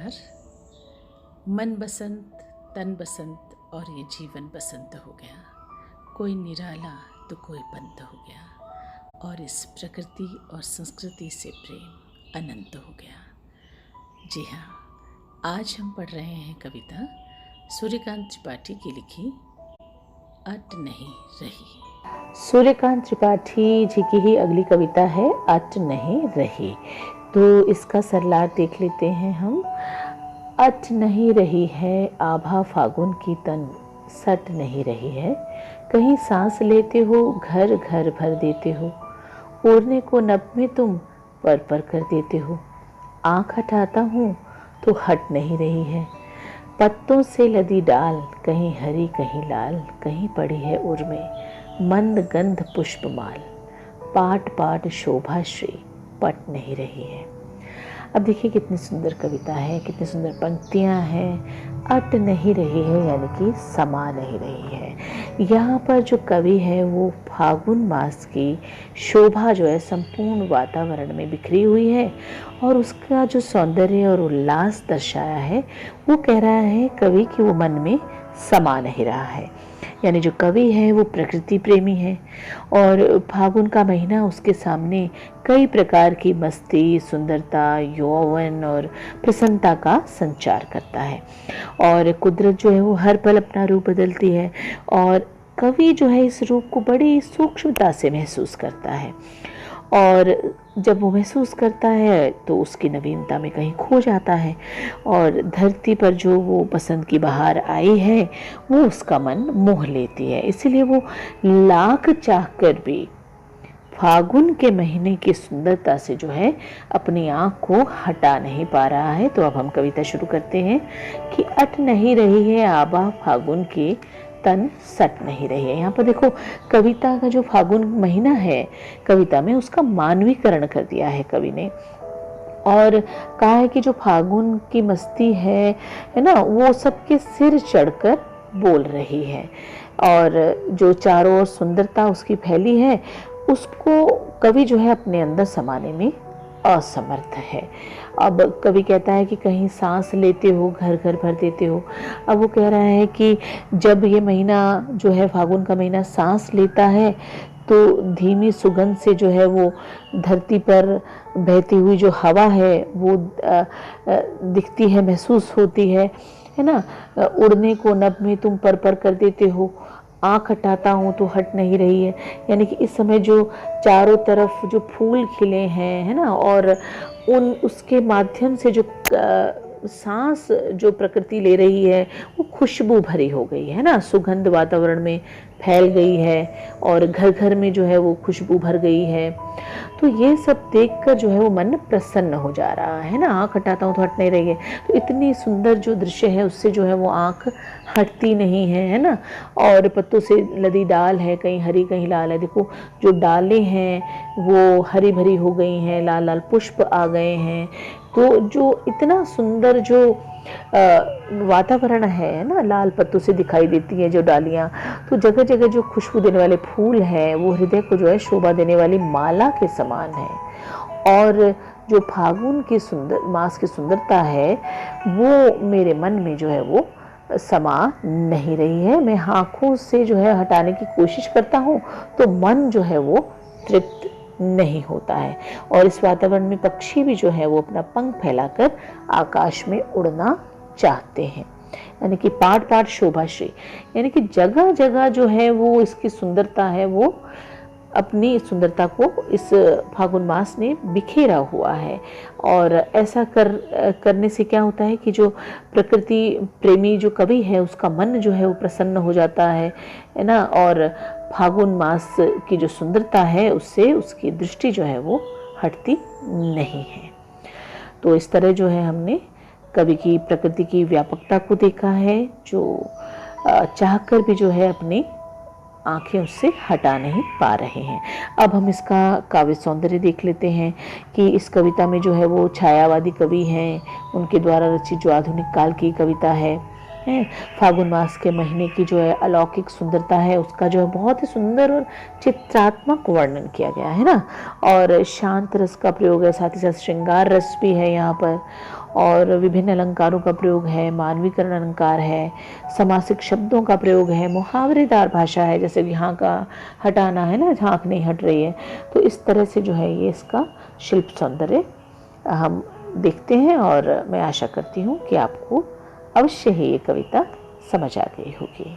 यार, मन बसंत तन बसंत और ये जीवन बसंत हो गया। कोई निराला तो कोई बंत हो गया और इस प्रकृति और संस्कृति से प्रेम अनंत हो गया। जी हाँ, आज हम पढ़ रहे हैं कविता सूर्यकांत त्रिपाठी की लिखी अट नहीं रही। सूर्यकांत त्रिपाठी जी की ही अगली कविता है अट नहीं रही। तो इसका सरलार देख लेते हैं हम। अट नहीं रही है आभा फागुन की तन सट नहीं रही है। कहीं सांस लेते हो घर घर भर देते हो। ओढ़ने को नभ में तुम पर पर कर देते हो। आँख हटाता हूँ तो हट नहीं रही है। पत्तों से लदी डाल कहीं हरी कहीं लाल, कहीं पड़ी है उर में मंद गंध पुष्पमाल। पाट पाट शोभा श्री पट नहीं रही है। अब देखिए कितनी सुंदर कविता है, कितनी सुंदर पंक्तियां हैं। अट नहीं रही है यानी कि समा नहीं रही है। यहाँ पर जो कवि है वो फागुन मास की शोभा जो है संपूर्ण वातावरण में बिखरी हुई है और उसका जो सौंदर्य और उल्लास दर्शाया है वो कह रहा है कवि कि वो मन में समा नहीं रहा है। यानी जो कवि है वो प्रकृति प्रेमी है और फागुन का महीना उसके सामने कई प्रकार की मस्ती, सुंदरता, यौवन और प्रसन्नता का संचार करता है। और कुदरत जो है वो हर पल अपना रूप बदलती है और कवि जो है इस रूप को बड़ी सूक्ष्मता से महसूस करता है और जब वो महसूस करता है तो उसकी नवीनता में कहीं खो जाता है और धरती पर जो वो बसंत की बहार आई है वो उसका मन मोह लेती है। इसीलिए वो लाख चाह कर भी फागुन के महीने की सुंदरता से जो है अपनी आँख को हटा नहीं पा रहा है। तो अब हम कविता शुरू करते हैं कि अट नहीं रही है आबा फागुन की तन सट नहीं रही है। यहाँ पर देखो कविता का जो फागुन महीना है कविता में उसका मानवीकरण कर दिया है कवि ने और कहा है कि जो फागुन की मस्ती है ना, वो सबके सिर चढ़कर बोल रही है और जो चारों ओर सुंदरता उसकी फैली है उसको कवि जो है अपने अंदर समाने में असमर्थ है। अब कवि कहता है कि कहीं सांस लेते हो घर घर भर देते हो। अब वो कह रहा है कि जब ये महीना जो है फागुन का महीना सांस लेता है तो धीमी सुगंध से जो है वो धरती पर बहती हुई जो हवा है वो दिखती है, महसूस होती है ना। उड़ने को नभ में तुम पर पर कर देते हो। आँख हटाता हूँ तो हट नहीं रही है। यानी कि इस समय जो चारों तरफ जो फूल खिले हैं है ना और उसके माध्यम से जो सांस जो प्रकृति ले रही है वो खुशबू भरी हो गई है ना, सुगंध वातावरण में फैल गई है और घर घर में जो है वो खुशबू भर गई है। तो ये सब देखकर जो है वो मन प्रसन्न हो जा रहा है ना। आँख हटाता हूँ तो हट नहीं रही है। तो इतनी सुंदर जो दृश्य है उससे जो है वो आँख हटती नहीं है ना। और पत्तों से लदी डाल है कहीं हरी कहीं लाल है। देखो जो डालें हैं वो हरी भरी हो गई हैं, लाल लाल पुष्प आ गए हैं। तो जो इतना सुंदर जो वातावरण है ना, लाल पत्तों से दिखाई देती हैं जो डालियाँ, तो जगह जगह जो खुशबू देने वाले फूल हैं वो हृदय को जो है शोभा देने वाली माला के समान है। और जो फागुन की सुंदर मास की सुंदरता है वो मेरे मन में जो है वो समा नहीं रही है। मैं आँखों से जो है हटाने की कोशिश करता हूँ तो मन जो है वो तृप्त नहीं होता है। और इस वातावरण में पक्षी भी जो है वो अपना पंख फैलाकर आकाश में उड़ना चाहते हैं। यानी कि पाट पाट शोभा श्री, यानी कि जगह जगह जो है वो इसकी सुंदरता है वो अपनी सुंदरता को इस फागुन मास ने बिखेरा हुआ है। और ऐसा करने से क्या होता है कि जो प्रकृति प्रेमी जो कवि है उसका मन जो है वो प्रसन्न हो जाता है ना। और फागुन मास की जो सुंदरता है उससे उसकी दृष्टि जो है वो हटती नहीं है। तो इस तरह जो है हमने कवि की प्रकृति की व्यापकता को देखा है जो चाहकर भी जो है अपनी आंखें उससे हटा नहीं पा रहे हैं। अब हम इसका काव्य सौंदर्य देख लेते हैं कि इस कविता में जो है वो छायावादी कवि हैं, उनके द्वारा रचित जो आधुनिक काल की कविता है फागुन मास के महीने की जो है अलौकिक सुंदरता है उसका जो है बहुत ही सुंदर और चित्रात्मक वर्णन किया गया है ना। और शांत रस का प्रयोग है, साथ ही साथ श्रृंगार रस भी है यहाँ पर। और विभिन्न अलंकारों का प्रयोग है, मानवीकरण अलंकार है, समासिक शब्दों का प्रयोग है, मुहावरेदार भाषा है, जैसे यहाँ का हटाना है ना, झांक नहीं हट रही है। तो इस तरह से जो है ये इसका शिल्प सौंदर्य हम देखते हैं और मैं आशा करती हूँ कि आपको अवश्य ही ये कविता समझ आ गई होगी।